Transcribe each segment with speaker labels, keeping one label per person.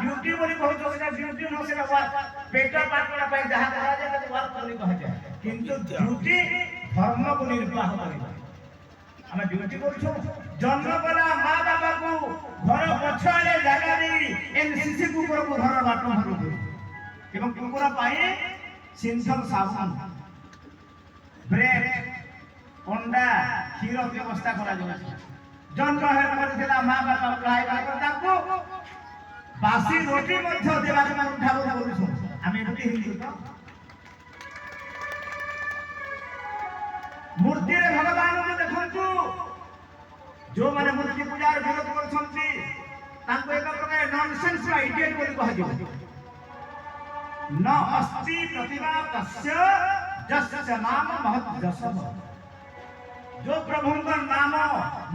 Speaker 1: duty बोली बहुत सेटा ड्यूटी न सेटा वर्क पेट पाट करा पाई जहां करा जाय तो वर्क बोली कहा जाय किंतु ड्यूटी धर्म को निर्वाह करिबा हम ड्यूटी करछो जन्म कला मां बाबा को घर पछाले जागा दे एनसीसी को घर बाट भरू एवं कुकुरा पाए सिंथल साबुन ब्रेड अंडा क्षीर व्यवस्था करा जाय जन्म है करथिला मां बाबा खाइबा ताको बासी रोटी मध्य देवा के उठाबो बोलुछु आमे रोटी हिंदू तो मूर्ति रे भगवान को देखंतु जो माने मूर्ति पूजार विरोध करछंती ताको एक प्रकार नॉनसेंस आइडियल बोली कह दियो न अस्ति प्रतिभा तस्य जस्य नाम महत् जस जो प्रभुଙ୍କ नाम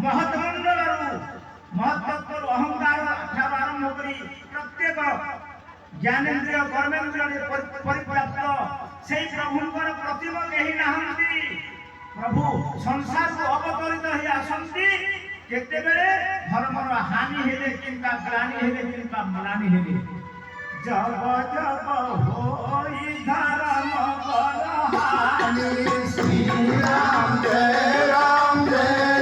Speaker 1: महत्मंडलरु महत्त्व अहंकार ठार आरंभ करी प्रत्येक ज्ञानेन्द्रिय कर्मेन्द्रिय परिप्राप्त से प्रभुଙ୍କର प्रतिमा केही नाहंती प्रभु संसार को अवतरित ही आसंती केते बेले धर्मर हानि हेले किंबा ग्लानि हेले किंबा म्लानि हेले जब जब होई धर्म बलहानि श्री राम जय राम जय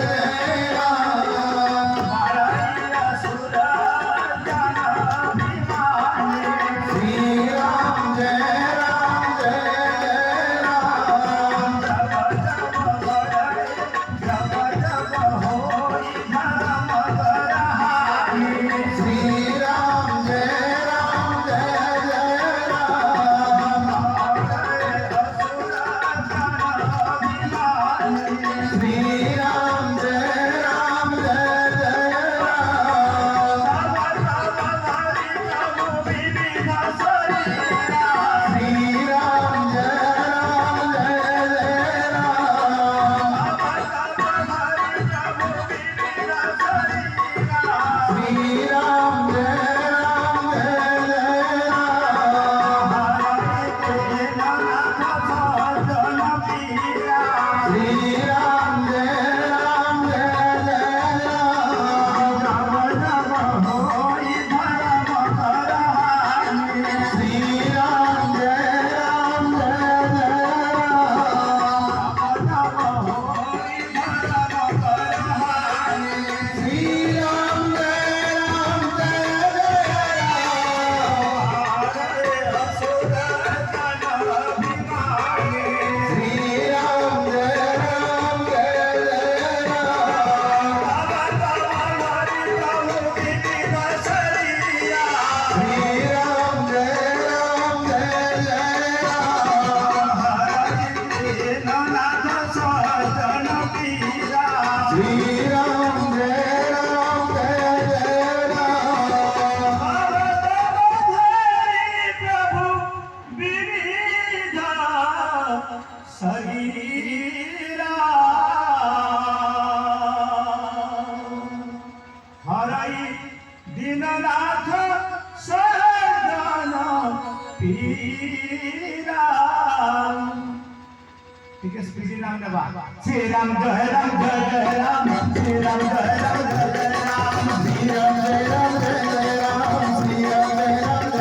Speaker 1: ठीक है स्पीडी नाम नेबा श्री राम जय राम जय जय राम श्री राम जय राम जय जय राम श्री राम जय राम जय जय राम श्री राम जय राम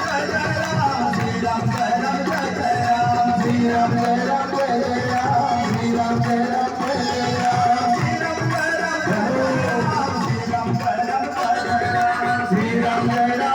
Speaker 1: जय जय राम श्री राम जय राम जय जय राम श्री राम जय राम जय जय राम श्री राम जय राम जय जय राम श्री राम जय राम जय जय राम श्री राम जय राम जय जय राम श्री राम जय राम